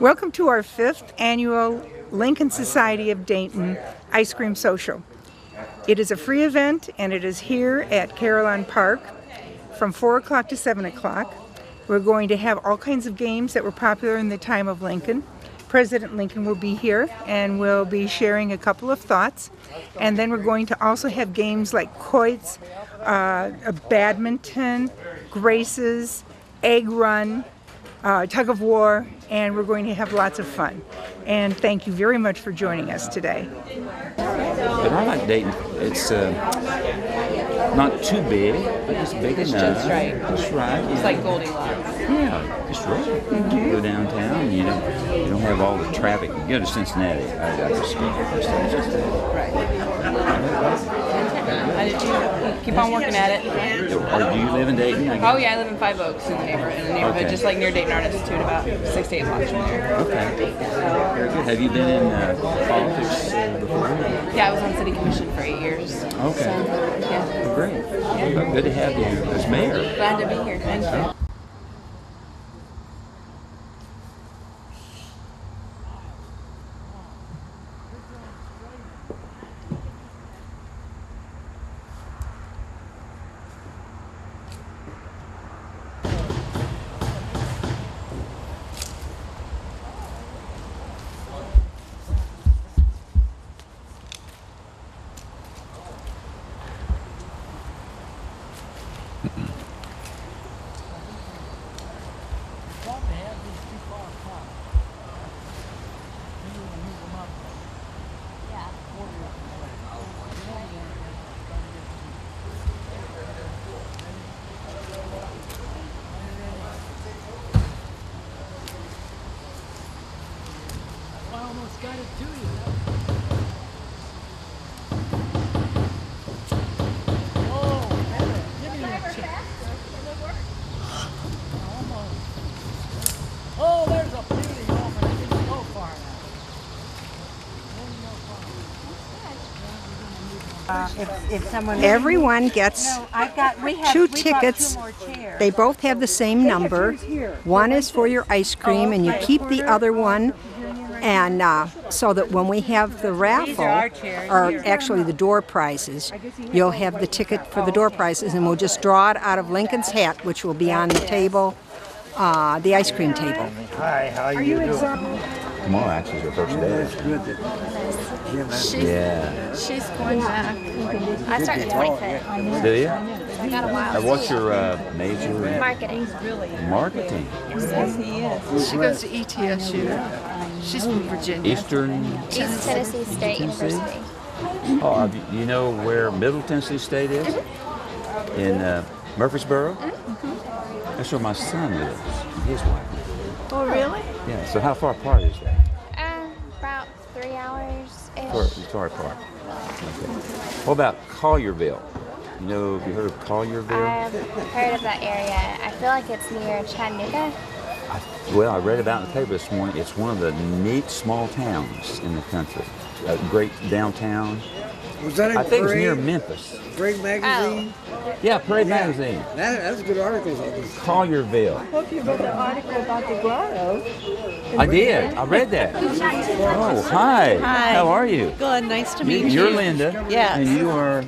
Welcome to our 5th annual Lincoln Society of Dayton Ice Cream Social. It is a free event and it is here at Carillon Park from 4 o'clock to 7 o'clock. We're going to have all kinds of games that were popular in the time of Lincoln. President Lincoln will be here and will be sharing a couple of thoughts. And then we're going to also have games like quoits, badminton, graces, egg run, tug of war, and we're going to have lots of fun. And thank you very much for joining us today. But I like Dayton. It's not too big, but it's big enough. Just right. Just right. It's like Goldilocks. Yeah, just right. You go downtown, you don't have all the traffic. You go to Cincinnati. I just speak for Cincinnati. Right. Did you keep on working at it? Or do you live in Dayton? Oh yeah, I live in Five Oaks in the neighborhood, Okay. Just like near Dayton Art Institute, about 6 to 8 blocks from there. Okay. Very good. Have you been in politics before? Yeah, I was on city commission for 8 years. Okay. So, yeah. Great. Well, good to have you as mayor. Glad to be here. Thank you. I almost got it to you. Oh, give me a chance. Almost. Oh, there's a beauty over there. Didn't go far enough. Everyone gets two tickets. They both have the same number. One is for your ice cream, and you keep the other one. And so that when we have the raffle, or actually the door prizes, you'll have the ticket for the door prizes, and we'll just draw it out of Lincoln's hat, which will be on the table, the ice cream table. Hi, how you doing? Tomorrow actually is your first day. It's good that Yeah. She's going back. I start the 25th. Do you? I got a while. What's your major? Marketing. Marketing. She goes to ETSU. She's from Virginia. Eastern. East Tennessee State University. Oh, you know where Middle Tennessee State is? In Murfreesboro? That's where my son lives. His wife. Oh, really? Yeah. So how far apart is that? About 3 hours. Far apart. Okay. What about Collierville? You know, have you heard of Collierville? I've heard of that area. I feel like it's near Chattanooga. Well, I read about it in the paper this morning. It's one of the neat small towns in the country. A great downtown. Was that in I think it's near Parade? Memphis. Parade magazine? Yeah, Parade Magazine. That's a good article. Collierville. Hope you read the article about the grotto. I did. I read that. Oh, hi. Hi. How are you? Good, nice to meet you. You're Linda. Yes. And you are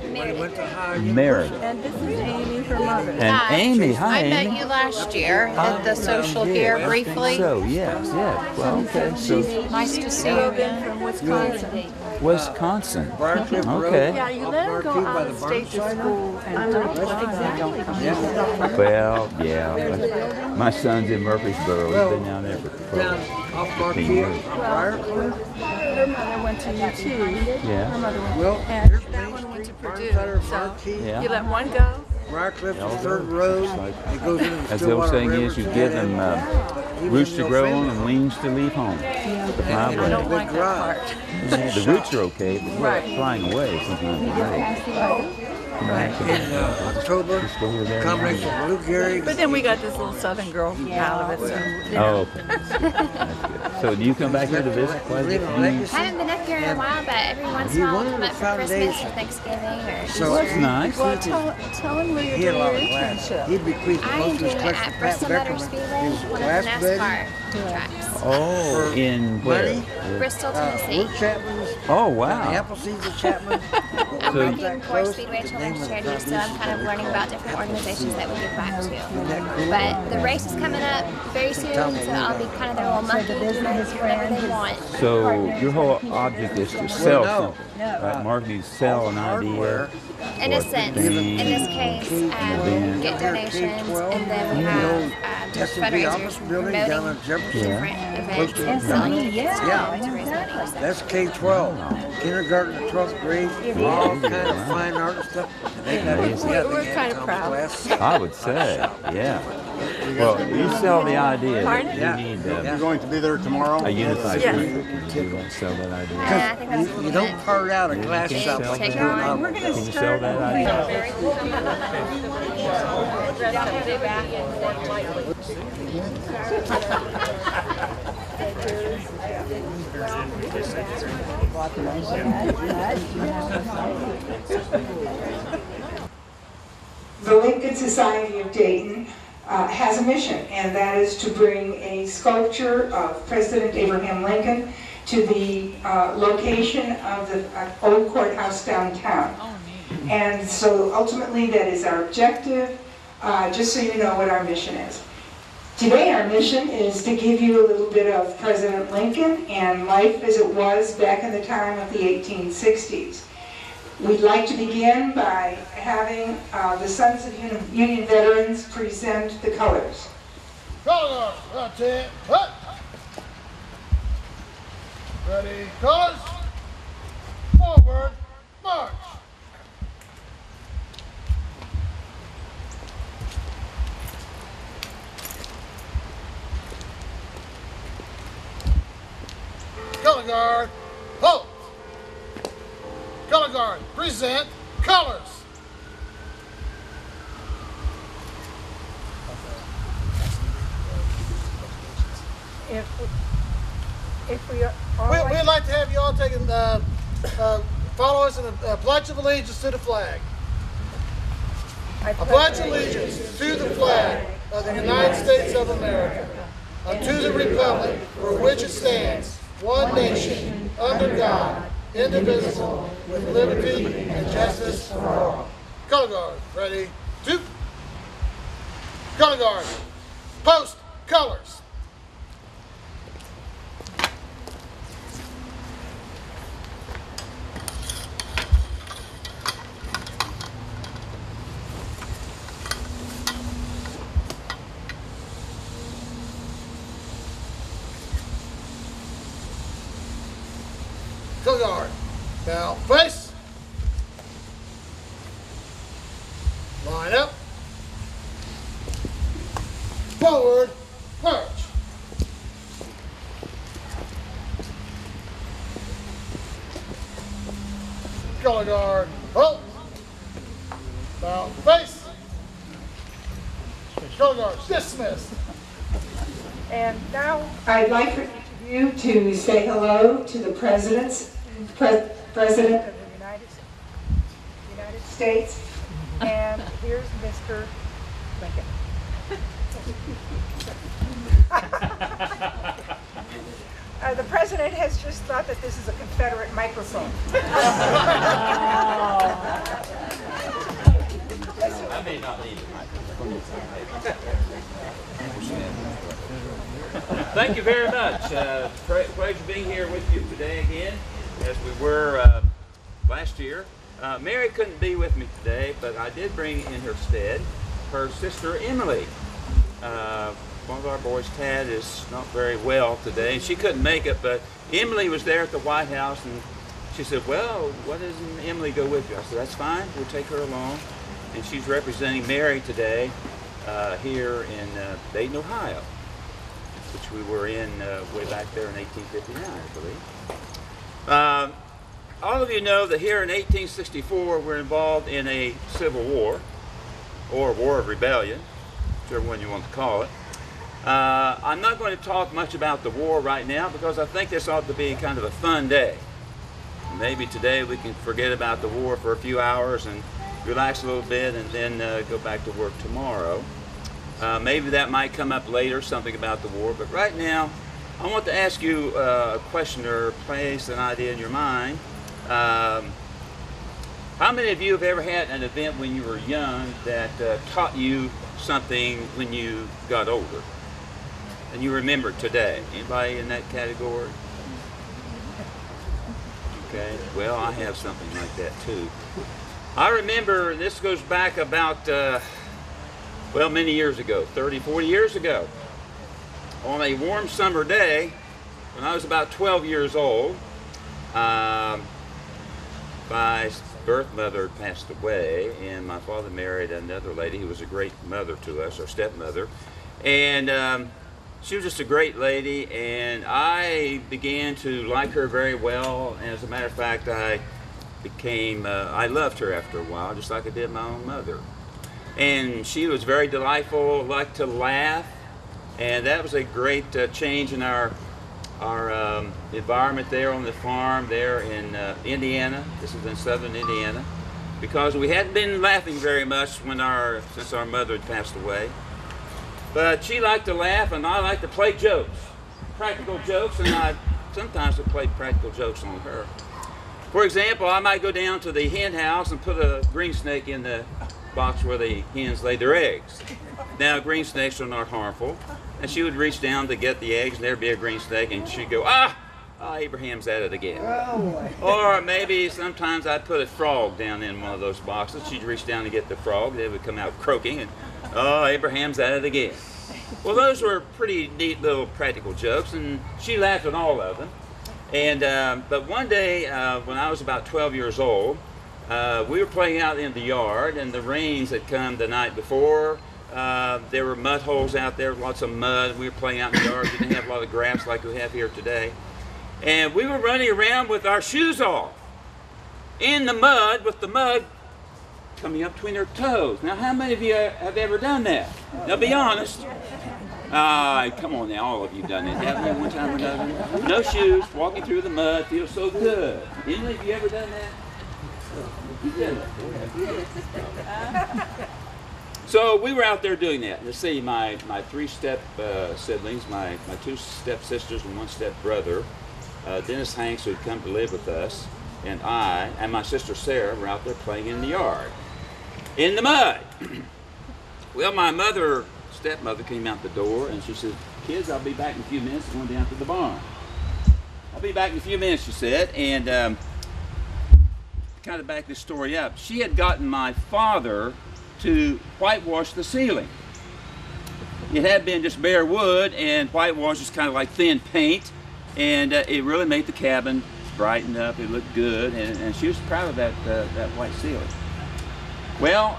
Mary. And this is Amy, her mother. And Amy. Hi, I Amy. met you last year at the social here briefly. So, yes. Well, okay. So, Nice to see you again. From Wisconsin. Wisconsin. Briarcliff Road. Okay. Yeah, you let them go out of state to school and don't exactly. Well, yeah. My son's in Murfreesboro. He's been down there for Down off 15 Marquis, years. Briarcliff. Her mother went to UT. Yeah. Her mother went Well, and here's that Main one went to Street, Purdue. Barnside So Marquis. Yeah. you let one go. Briarcliff's the third road. It goes into the As the old Stillwater saying River. is, you give them roots to grow on and wings to leave home. The I don't highway. like that part. The roots are okay, but you're flying away sometimes. In October, combination of Lou Gehrig. But then we got this little southern girl out of it. So, Oh, okay. That's good. So do you come back here to visit quite a bit? Haven't been up here in a while, but every once in a while I'll come up for Christmas or Thanksgiving or Easter. So That's nice. Well, tell him where you're He had a doing lot your of glass. internship. He bequeathed I am most of his doing it collection at to Pat Bristol Motor Beckerman. Speedway, He was one of the glass bedding. NASCAR tracks. Oh, in where? Money. Bristol, We're Tennessee. Chapman's. Oh, The wow. apple seeds of Chapman. I'm working for Speedway Children's Charity, so I'm kind of learning about different organizations that we give back to. But the race is coming up very soon, so I'll be kind of their little monkey, doing whatever they want. So your whole object is to sell no. something, right? Marketing, sell an idea. In a sense, in this case, get donations, and then we have just S&P fundraisers office building down promoting on Jefferson. different events, to- and selling Yeah. tickets Yeah. to raise money. So. That's K-12, kindergarten to 12th grade, all kind of fine art and stuff. They got We're kind of proud. Glass. I would say, yeah. Well, you sell the idea. Pardon? You need You're going to be there tomorrow? a unified Yes. group. You want to sell that idea. I think that's a little You don't bit. part out a glass shop like you Take do it in on. Iowa. Can you sell that idea? The Lincoln Society of Dayton has a mission, and that is to bring a sculpture of President Abraham Lincoln to the location of the old courthouse downtown. And so ultimately that is our objective, just so you know what our mission is. Today our mission is to give you a little bit of President Lincoln and life as it was back in the time of the 1860s. We'd like to begin by having the Sons of Union Veterans present the colors. Color, that's it. What? Ready, colors. Forward, march. Color guard, halt. Color guard, present colors. If we are We'd like to have you all taking, follow us in a pledge of allegiance to the flag. I pledge allegiance to the flag of the United States of America, and to the republic for which it stands, one nation, under God, indivisible, with liberty and justice for all. Color guard, ready, two. Color guard, post colors. Color guard. Now face. Line up. Forward. March. Color guard. Halt. Now face. Color guard. Dismissed. And now I'd like for you to say hello to the President of the United States. And here's Mr. Lincoln. The President has just thought that this is a Confederate microphone. I may not need it. Thank you very much. Pleasure being here with you today again, as we were last year. Mary couldn't be with me today, but I did bring in her stead her sister Emily. One of our boys, Tad, is not very well today, and she couldn't make it, but Emily was there at the White House, and she said, well, why doesn't Emily go with you? I said, that's fine, we'll take her along. And she's representing Mary today here in Dayton, Ohio, which we were in way back there in 1859, I believe. All of you know that here in 1864 we're involved in a civil war, or war of rebellion, whichever one you want to call it. I'm not going to talk much about the war right now because I think this ought to be kind of a fun day. Maybe today we can forget about the war for a few hours and relax a little bit and then go back to work tomorrow. Maybe that might come up later, something about the war, but right now I want to ask you a question or place an idea in your mind. How many of you have ever had an event when you were young that taught you something when you got older and you remember today? Anybody in that category? Okay, well, I have something like that too. I remember, this goes back about, well, many years ago, 30, 40 years ago. On a warm summer day, when I was about 12 years old, my birth mother passed away, and my father married another lady who was a great mother to us, our stepmother. And she was just a great lady, and I began to like her very well. As a matter of fact, I loved her after a while, just like I did my own mother. And she was very delightful, liked to laugh, and that was a great change in our environment there on the farm there in Indiana. This is in southern Indiana, because we hadn't been laughing very much since our mother had passed away. But she liked to laugh, and I liked to play jokes, practical jokes, and I sometimes would play practical jokes on her. For example, I might go down to the hen house and put a green snake in the box where the hens lay their eggs. Now, green snakes are not harmful, and she would reach down to get the eggs, and there'd be a green snake, and she'd go, Abraham's at it again. Or maybe sometimes I'd put a frog down in one of those boxes. She'd reach down to get the frog. They would come out croaking, and Abraham's at it again. Well, those were pretty neat little practical jokes, and she laughed at all of them. And but one day, when I was about 12 years old, we were playing out in the yard, and the rains had come the night before. There were mud holes out there, lots of mud. We were playing out in the yard. We didn't have a lot of grass like we have here today. And we were running around with our shoes off in the mud, with the mud coming up between our toes. Now, how many of you have ever done that? Now, be honest. Come on now, all of you have done that, haven't you, one time or another? No shoes, walking through the mud, feels so good. Any of you ever done that? You did it. So we were out there doing that. Let's see, my three-step siblings, my two step-sisters and one step-brother, Dennis Hanks, who had come to live with us, and I and my sister Sarah were out there playing in the yard, in the mud. Well, my stepmother came out the door, and she said, "Kids, I'll be back in a few minutes. I'm going down to the barn." "I'll be back in a few minutes," she said, and to kind of back this story up, she had gotten my father to whitewash the ceiling. It had been just bare wood, and whitewash is kind of like thin paint, and it really made the cabin brighten up. It looked good, and she was proud of that white ceiling. Well,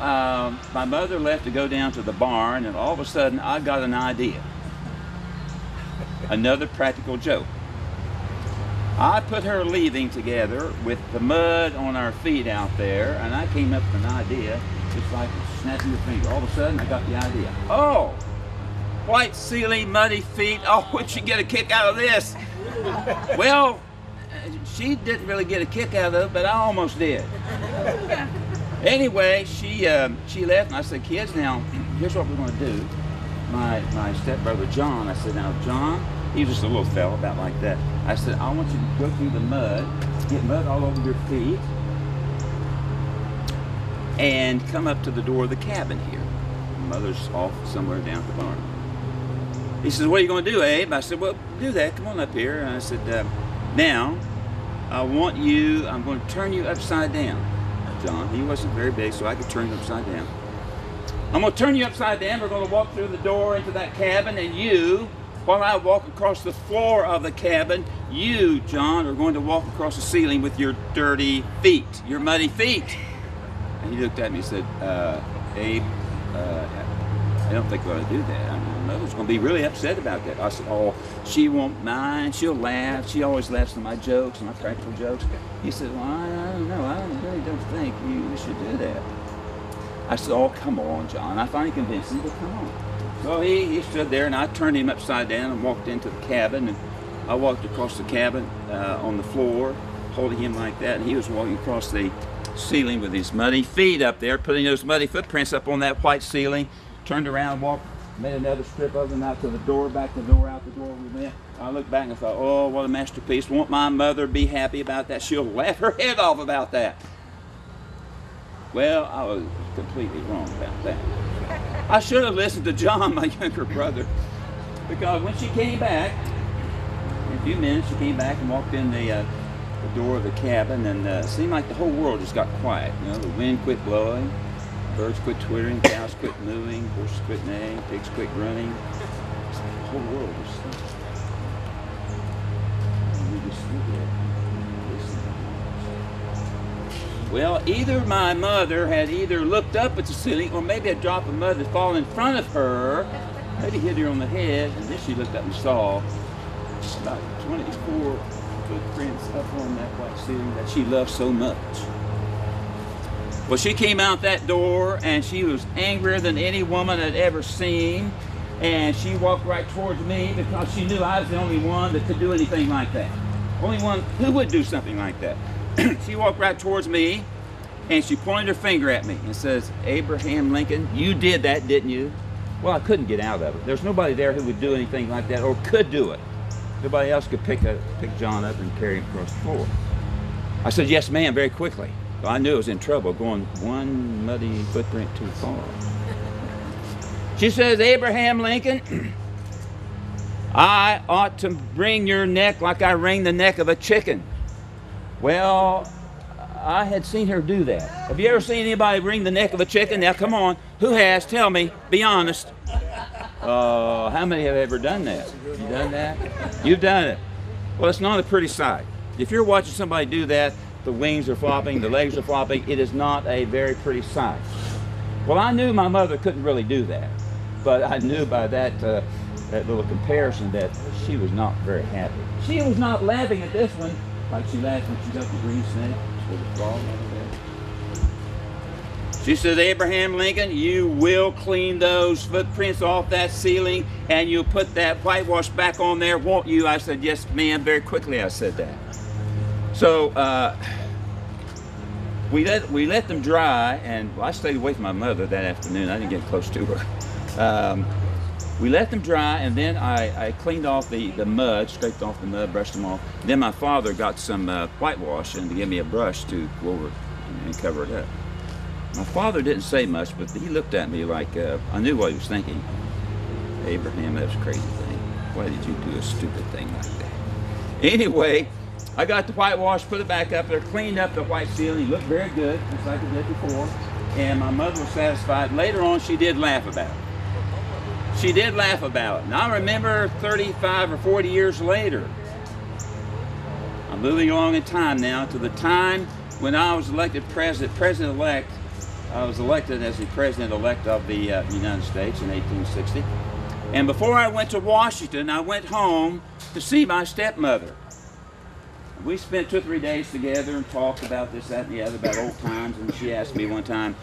my mother left to go down to the barn, and all of a sudden I got an idea. Another practical joke. I put her leaving together with the mud on our feet out there, and I came up with an idea, just like snapping your finger. All of a sudden I got the idea. Oh, white ceiling, muddy feet. Oh, would she get a kick out of this? Well, she didn't really get a kick out of it, but I almost did. Anyway, she left, and I said, "Kids, now here's what we're going to do." My stepbrother John, I said, "Now John," he was just a little fella about like that. I said, "I want you to go through the mud, get mud all over your feet, and come up to the door of the cabin here." Mother's off somewhere down at the barn. He says, "What are you going to do, Abe?" I said, "Well, do that. Come on up here." And I said, "Now, I'm going to turn you upside down." John, he wasn't very big, so I could turn him upside down. "I'm going to turn you upside down. We're going to walk through the door into that cabin, and you, while I walk across the floor of the cabin, you, John, are going to walk across the ceiling with your dirty feet, your muddy feet." And he looked at me and said, "Abe, I don't think we ought to do that. I mean, Mother's going to be really upset about that." I said, "Oh, she won't mind. She'll laugh. She always laughs at my jokes, my practical jokes." He said, "Well, I don't know. I really don't think you should do that." I said, "Oh, come on, John." I finally convinced him, "Well, come on." Well, he stood there, and I turned him upside down and walked into the cabin. And I walked across the cabin on the floor, holding him like that, and he was walking across the ceiling with his muddy feet up there, putting those muddy footprints up on that white ceiling. Turned around, walked, made another strip of them out to the door, back the door, out the door we went. I looked back and I thought, oh, what a masterpiece. Won't my mother be happy about that? She'll laugh her head off about that. Well, I was completely wrong about that. I should have listened to John, my younger brother, because when she came back, in a few minutes, she came back and walked in the door of the cabin, and it seemed like the whole world just got quiet. You know, the wind quit blowing, birds quit twittering, cows quit mooing, horses quit neighing, pigs quit running. The whole world was still. And we just stood there and listened. Well, either my mother had either looked up at the ceiling, or maybe a drop of mud had fallen in front of her, maybe hit her on the head, and then she looked up and saw just about 24 footprints up on that white ceiling that she loved so much. Well, she came out that door, and she was angrier than any woman I'd ever seen, and she walked right towards me because she knew I was the only one that could do anything like that. Only one who would do something like that. She walked right towards me, and she pointed her finger at me and says, "Abraham Lincoln, you did that, didn't you?" Well, I couldn't get out of it. There's nobody there who would do anything like that or could do it. Nobody else could pick John up and carry him across the floor. I said, "Yes, ma'am," very quickly. Well, I knew I was in trouble, going one muddy footprint too far. She says, "Abraham Lincoln, I ought to wring your neck like I wring the neck of a chicken." Well, I had seen her do that. Have you ever seen anybody wring the neck of a chicken? Now, come on. Who has? Tell me. Be honest. How many have ever done that? You done that? You've done it. Well, it's not a pretty sight. If you're watching somebody do that, the wings are flopping, the legs are flopping, it is not a very pretty sight. Well, I knew my mother couldn't really do that, but I knew by that little comparison that she was not very happy. She was not laughing at this one like she laughed when she got the green snake with the frog over there. She said, "Abraham Lincoln, you will clean those footprints off that ceiling and you'll put that whitewash back on there, won't you?" I said, "Yes, ma'am." Very quickly I said that. So we let them dry, and well, I stayed away from my mother that afternoon. I didn't get close to her. We let them dry, and then I cleaned off the mud, scraped off the mud, brushed them off. Then my father got some whitewash and gave me a brush to go over it and cover it up. My father didn't say much, but he looked at me like I knew what he was thinking. "Abraham, that was a crazy thing. Why did you do a stupid thing like that?" Anyway, I got the whitewash, put it back up there, cleaned up the white ceiling. It looked very good, just like it did before. And my mother was satisfied. Later on, she did laugh about it. She did laugh about it. And I remember 35 or 40 years later, I'm moving along in time now to the time when I was elected president-elect. I was elected as the president-elect of the United States in 1860. And before I went to Washington, I went home to see my stepmother. We spent 2 or 3 days together and talked about this, that, and the other, about old times. And she asked me one time,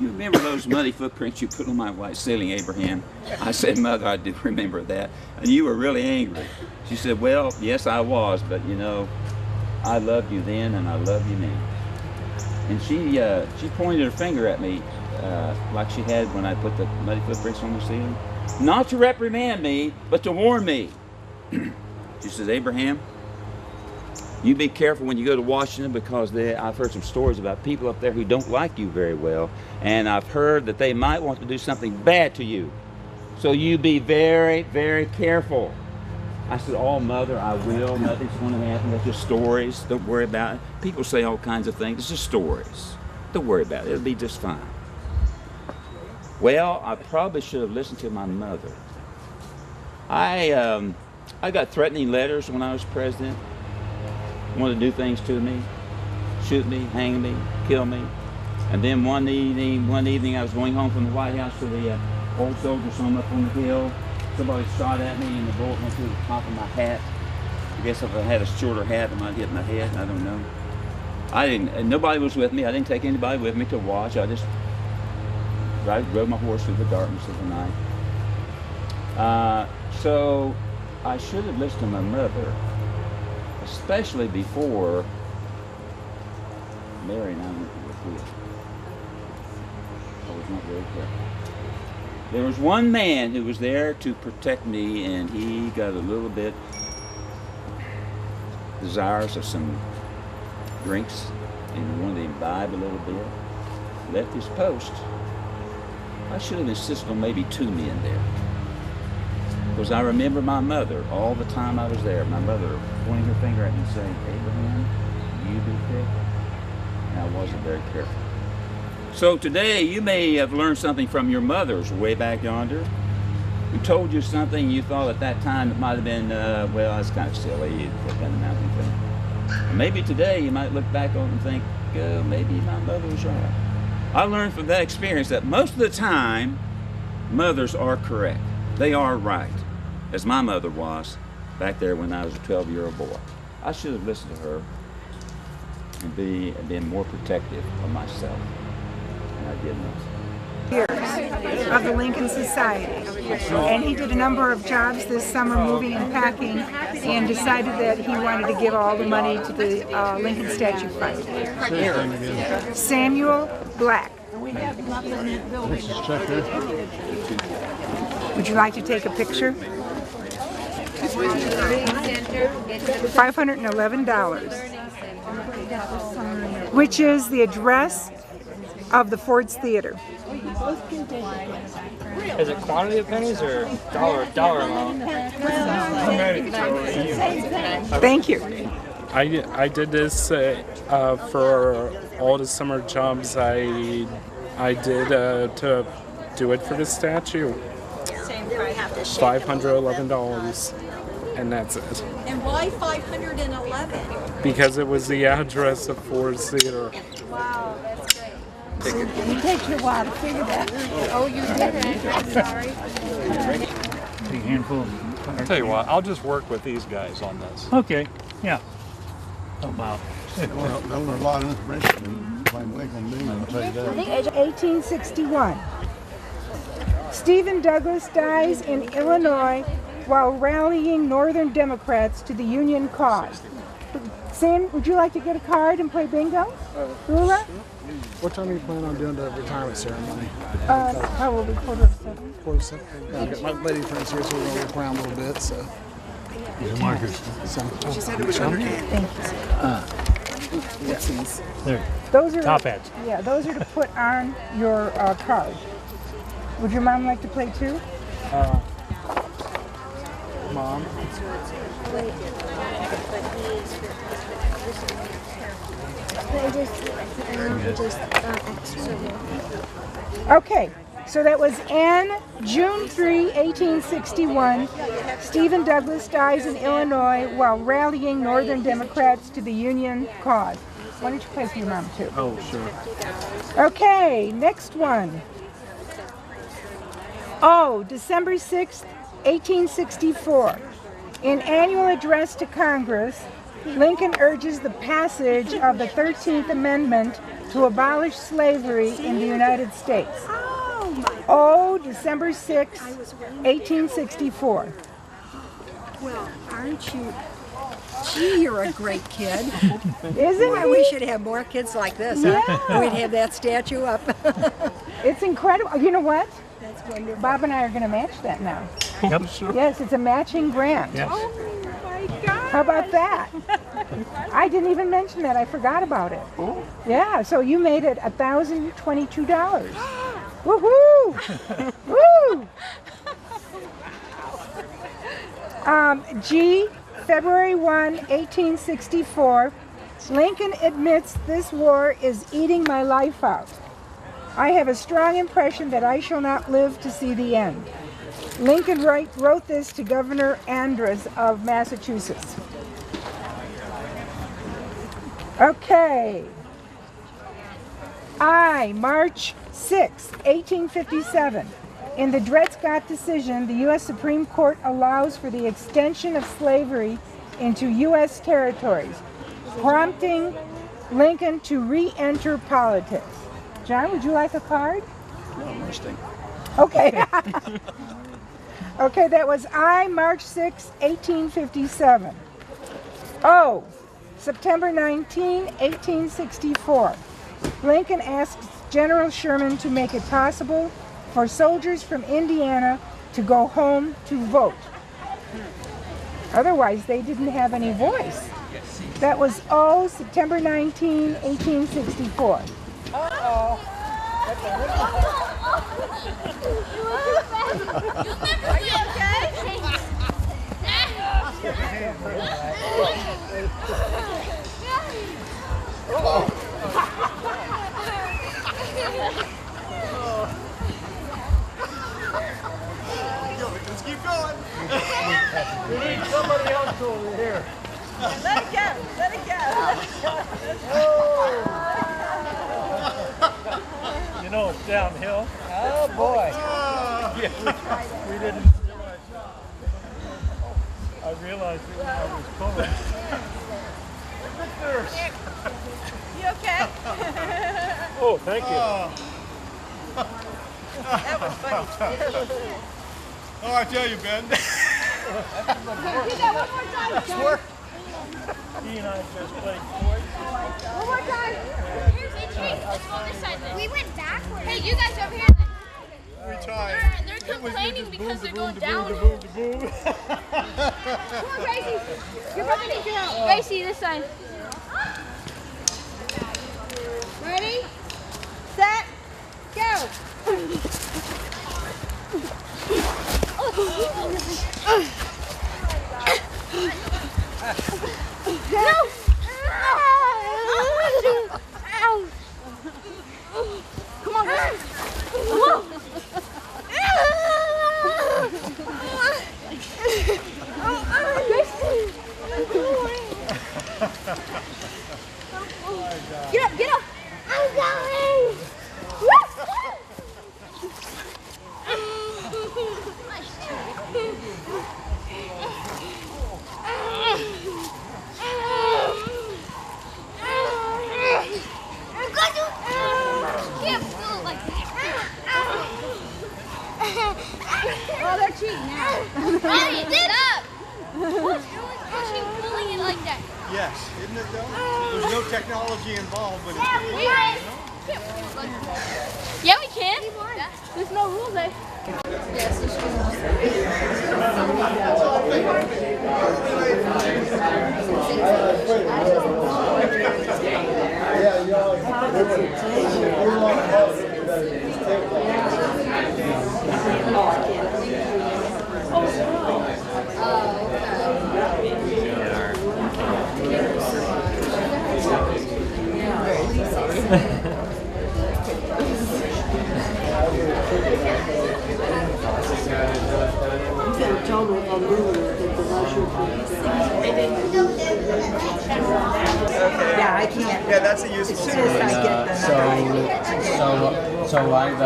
"You remember those muddy footprints you put on my white ceiling, Abraham?" I said, "Mother, I do remember that. And you were really angry." She said, "Well, yes, I was, but you know, I loved you then and I love you now." And she pointed her finger at me like she had when I put the muddy footprints on the ceiling. Not to reprimand me, but to warn me. She says, "Abraham, you be careful when you go to Washington, because I've heard some stories about people up there who don't like you very well, and I've heard that they might want to do something bad to you. So you be very, very careful." I said, "Oh, Mother, I will. Nothing's going to happen. That's just stories. Don't worry about it. People say all kinds of things. It's just stories. Don't worry about it. It'll be just fine." Well, I probably should have listened to my mother. I got threatening letters when I was president. Wanted to do things to me, shoot me, hang me, kill me. And then one evening I was going home from the White House to the old soldiers' home up on the hill. Somebody shot at me and the bullet went through the top of my hat. I guess if I had a shorter hat, it might hit my head. I don't know. And nobody was with me. I didn't take anybody with me to watch. I just rode my horse through the darkness of the night. So I should have listened to my mother, especially before Mary and I went to the theater. I was not very careful. There was one man who was there to protect me, and he got a little bit desirous of some drinks and wanted to imbibe a little bit. Left his post. I should have insisted on maybe 2 men there. Because I remember my mother all the time I was there. My mother pointing her finger at me saying, Abraham, you be careful. And I wasn't very careful. So today you may have learned something from your mothers way back yonder who told you something you thought at that time it might have been, well, that's kind of silly, that kind of mountain thing. Or maybe today you might look back on it and think, oh, maybe my mother was right. I learned from that experience that most of the time, mothers are correct. They are right, as my mother was back there when I was a 12-year-old boy. I should have listened to her and been more protective of myself, and I did not. Of the Lincoln Society, and he did a number of jobs this summer moving and packing, and decided that he wanted to give all the money to the Lincoln Statue Fund. Samuel Black. Would you like to take a picture? $511, which is the address of the Ford's Theater. Is it quantity of pennies or dollar amount? Thank you. I did this for all the summer jobs I did to do it for the statue. $511, and that's it. And why 511? Because it was the address of Ford's Theater. Wow, that's great. It takes you a while to figure that. Oh, you didn't? I'm sorry. Big handful. I'll tell you what, I'll just work with these guys on this. Okay, yeah. Help out. Well, there was a lot of information in Lincoln Bean, I'll tell you that. 1861. Stephen Douglas dies in Illinois while rallying Northern Democrats to the Union cause. Sam, would you like to get a card and play bingo? Lula? What time are you planning on doing the retirement ceremony? Probably 6:45. 47. Okay, my lady friend's here, so we're going to look around a little bit. So. She said it was under hand. Thank you. There. Those are Top hats. Yeah, those are to put on your card. Would your mom like to play too? Mom. Okay, so that was Anne, June 3, 1861. Stephen Douglas dies in Illinois while rallying Northern Democrats to the Union cause. Why don't you play for your mom too? Oh, sure. Okay, next one. Oh, December 6, 1864. In annual address to Congress, Lincoln urges the passage of the 13th Amendment to abolish slavery in the United States. Oh, December 6, 1864. Well, aren't you? Gee, you're a great kid. Isn't Boy, we should have more kids like this. Yeah. Huh? We'd have that statue up. It's incredible. You know what? That's wonderful. Bob and I are going to match that now. Yep. Sure. Yes, it's a matching grant. Yes. Oh my God. How about that? I didn't even mention that. I forgot about it. Yeah, so you made it $1,022. Woohoo! Woo! G, February 1, 1864. Lincoln admits this war is eating my life out. I have a strong impression that I shall not live to see the end. Lincoln wrote this to Governor Andros of Massachusetts. Okay. I, March 6, 1857. In the Dred Scott decision, the U.S. Supreme Court allows for the extension of slavery into U.S. territories, prompting Lincoln to re-enter politics. John, would you like a card? No, interesting. Okay. Okay, that was I, March 6, 1857. O, September 19, 1864. Lincoln asks General Sherman to make it possible for soldiers from Indiana to go home to vote. Otherwise, they didn't have any voice. That was O, September 19, 1864. Uh-oh. Are you okay? Let's keep going. We need somebody else over here. Let it go. Let it go. You know it's downhill. Oh boy. Yeah, we didn't realize that. I realized it when I was pulling. You okay? Oh, thank you. That was funny. Oh, I tell you, Ben. Do that one more time. Swear. He and I just played toys. One more time. Here's Itchy. Let's go this side then. We went backwards. Hey, you guys over here. We tried. They're complaining because they're going down. Boom. Come on, Gracie. Your brother needs your help. Gracie, this side. Ready? Set. Go. No! Come on, guys. Get up, get up! I'm going! Oh, they're cheating now. Hey, get up! What's she pulling it like that? Yes, isn't it though? There's no technology involved, but it's Yeah, we can. There's no rules there. Yeah, I can't. Yeah, that's a useful As soon as I get the So I've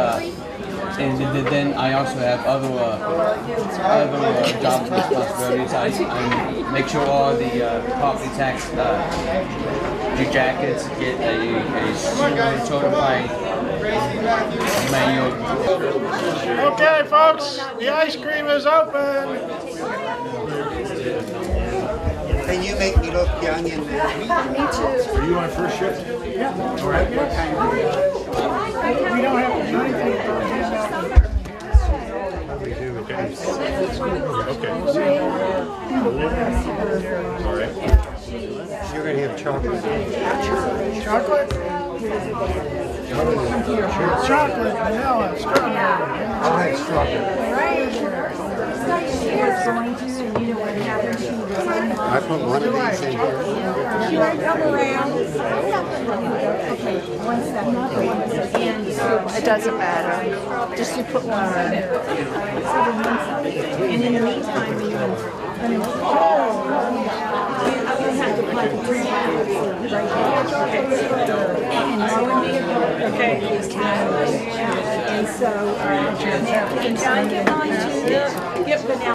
and then I also have other job responsibilities. I make sure all the property tax due jackets get a certified manual. Okay, folks, the ice cream is open. Can you make me look young and Me too. Are you on first shift? Yeah. All right. What time are you? We don't have to do anything. We do. Okay. Okay. All right. you're going to have chocolate. Chocolate? Chocolate, vanilla, strawberry. I'll have strawberry. I put one of these in here. She might come around. Okay, 1 second. And it doesn't matter. Just you put one in there. And in the meantime, you I'm going to have to put the 3 right here. Okay. And so, now, can John get on to? Yep, but now